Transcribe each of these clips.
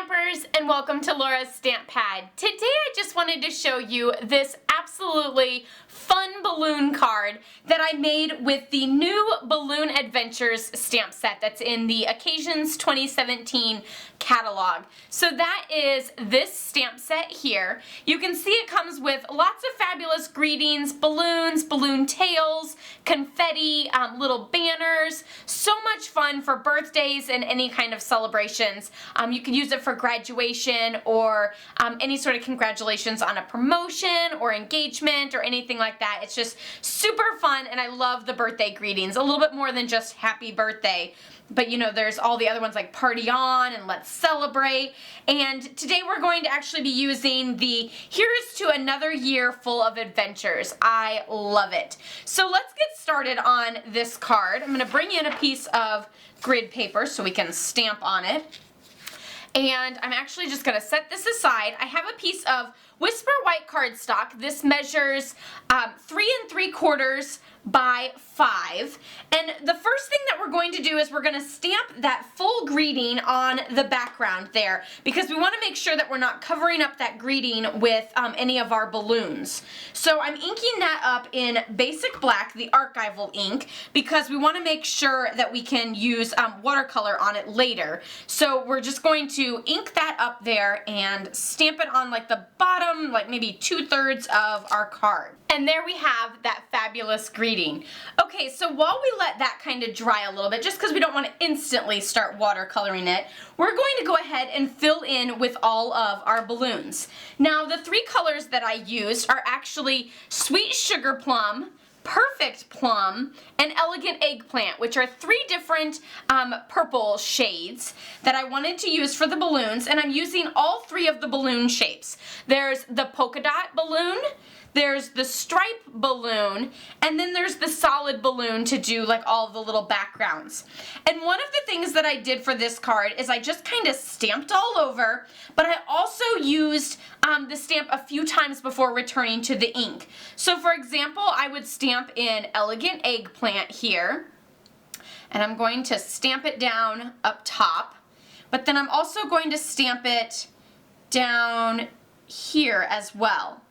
Stampers, and welcome to Laura's Stamp Pad. Today I just wanted to show you this absolutely fun balloon card that I made with the new Balloon Adventures stamp set that's in the Occasions 2017 catalog. So that is this stamp set here. You can see it comes with lots of fabulous greetings, balloons, balloon tails, confetti, little banners. So much fun for birthdays and any kind of celebrations. You can use it for graduation or any sort of congratulations on a promotion or engagement or anything like that. It's just super fun, and I love the birthday greetings. A little bit more than just happy birthday. But you know, there's all the other ones like Party On and Let's Celebrate. And today we're going to actually be using the Here's to Another Year Full of Adventures. I love it. So let's get started on this card. I'm going to bring in a piece of grid paper so we can stamp on it. And I'm actually just going to set this aside. I have a piece of Whisper White cardstock. This measures 3 3/4 by 5. And the first thing that we're going to do is we're going to stamp that full greeting on the background there, because we want to make sure that we're not covering up that greeting with any of our balloons. So I'm inking that up in basic black, the archival ink, because we want to make sure that we can use watercolor on it later. So we're just going to ink that up there and stamp it on like the bottom, like maybe 2/3 of our card. And there we have that fabulous greeting. Okay, so while we let that kind of dry a little bit, just because we don't want to instantly start watercoloring it, we're going to go ahead and fill in with all of our balloons. Now, the 3 colors that I used are actually Sweet Sugar Plum, Perfect Plum, and Elegant Eggplant, which are 3 different purple shades that I wanted to use for the balloons, and I'm using all 3 of the balloon shapes. There's the polka dot balloon, there's the stripe balloon, and then there's the solid balloon to do like all the little backgrounds. And one of the things that I did for this card is I just kind of stamped all over, but I also used the stamp a few times before returning to the ink. So for example, I would stamp in Elegant Eggplant here, and I'm going to stamp it down up top, but then I'm also going to stamp it down here as well.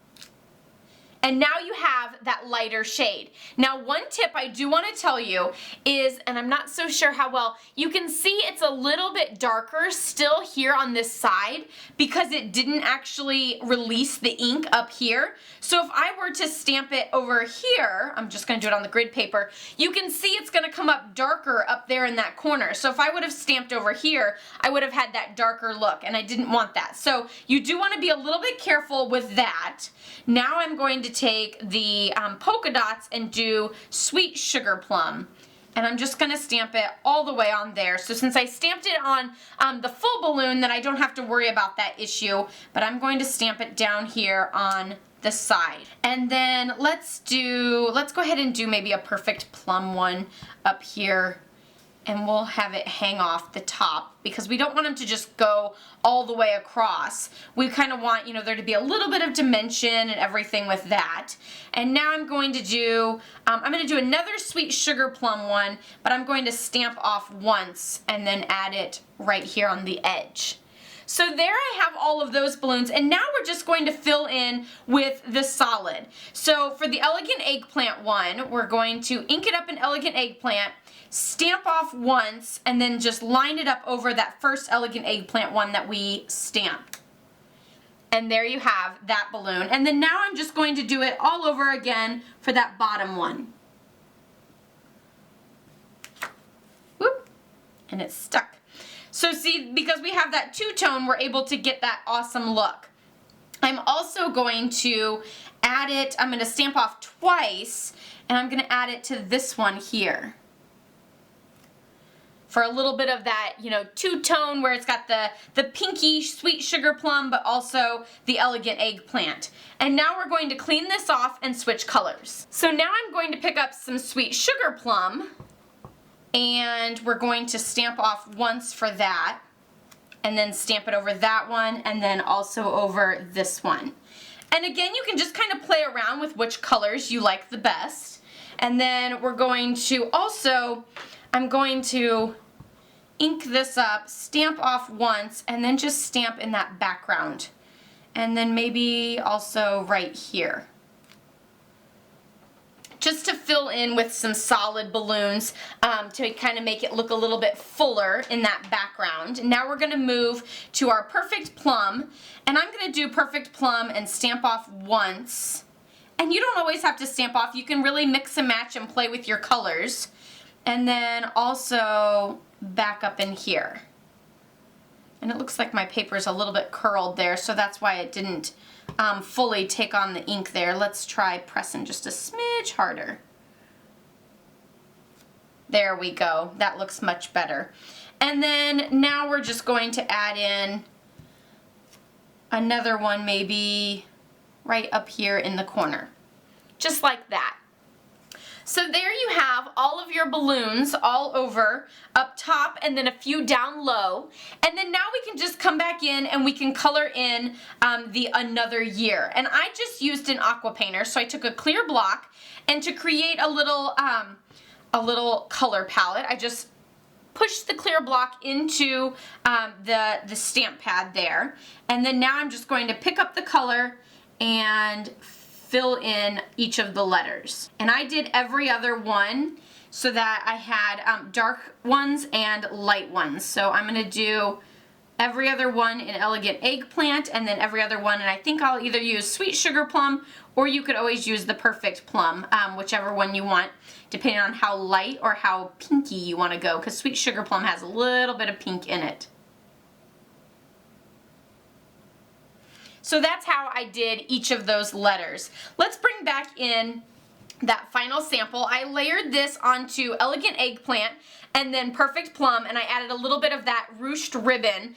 And now you have that lighter shade. Now, one tip I do want to tell you is, and I'm not so sure how well, you can see it's a little bit darker still here on this side because it didn't actually release the ink up here. So if I were to stamp it over here, I'm just going to do it on the grid paper, you can see it's going to come up darker up there in that corner. So if I would have stamped over here, I would have had that darker look, and I didn't want that. So you do want to be a little bit careful with that. Now I'm going to take the polka dots and do Sweet Sugar Plum, and I'm just going to stamp it all the way on there. So since I stamped it on the full balloon, then I don't have to worry about that issue, but I'm going to stamp it down here on the side. And then let's go ahead and do maybe a Perfect Plum one up here, and we'll have it hang off the top because we don't want them to just go all the way across. We kind of want, you know, there to be a little bit of dimension and everything with that. And now I'm going to do another Sweet Sugar Plum one, but I'm going to stamp off once and then add it right here on the edge. So there I have all of those balloons, and now we're just going to fill in with the solid. So for the Elegant Eggplant one, we're going to ink it up in Elegant Eggplant, stamp off once, and then just line it up over that first Elegant Eggplant one that we stamped. And there you have that balloon. And then now I'm just going to do it all over again for that bottom one. Whoop, and it's stuck. So see, because we have that two-tone, we're able to get that awesome look. I'm also going to add it, I'm going to stamp off twice, and I'm going to add it to this one here for a little bit of that, you know, two-tone where it's got the pinky Sweet Sugar Plum, but also the Elegant Eggplant. And now we're going to clean this off and switch colors. So now I'm going to pick up some Sweet Sugar Plum, and we're going to stamp off once for that, and then stamp it over that one, and then also over this one. And again, you can just kind of play around with which colors you like the best. And then we're going to also, I'm going to ink this up, stamp off once, and then just stamp in that background. And then maybe also right here. Just to fill in with some solid balloons to kind of make it look a little bit fuller in that background. Now we're going to move to our Perfect Plum, and I'm going to do Perfect Plum and stamp off once. And you don't always have to stamp off. You can really mix and match and play with your colors. And then also back up in here. And it looks like my paper is a little bit curled there, so that's why it didn't fully take on the ink there. Let's try pressing just a smidge harder. There we go. That looks much better. And then now we're just going to add in another one maybe right up here in the corner. Just like that. So there you have all of your balloons all over up top and then a few down low. And then now we can just come back in and we can color in the another year. And I just used an aqua painter, so I took a clear block, and to create a little color palette, I just pushed the clear block into the stamp pad there. And then now I'm just going to pick up the color and fill in each of the letters. And I did every other one so that I had dark ones and light ones. So I'm going to do every other one in Elegant Eggplant, and then every other one, and I think I'll either use Sweet Sugar Plum, or you could always use the Perfect Plum, whichever one you want, depending on how light or how pinky you want to go, because Sweet Sugar Plum has a little bit of pink in it. So that's how I did each of those letters. Let's bring back in that final sample. I layered this onto Elegant Eggplant and then Perfect Plum, and I added a little bit of that ruched ribbon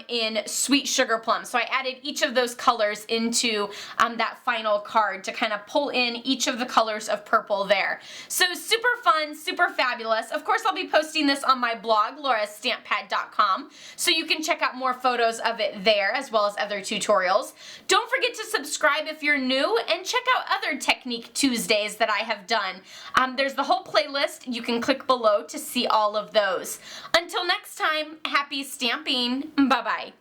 in Sweet Sugar Plum. So I added each of those colors into that final card to kind of pull in each of the colors of purple there. So super fun, super fabulous. Of course, I'll be posting this on my blog, laurastampad.com, so you can check out more photos of it there as well as other tutorials. Don't forget to subscribe if you're new, and check out other Technique Tuesdays that I have done. There's the whole playlist. You can click below to see all of those. Until next time, happy stamping. Bye-bye.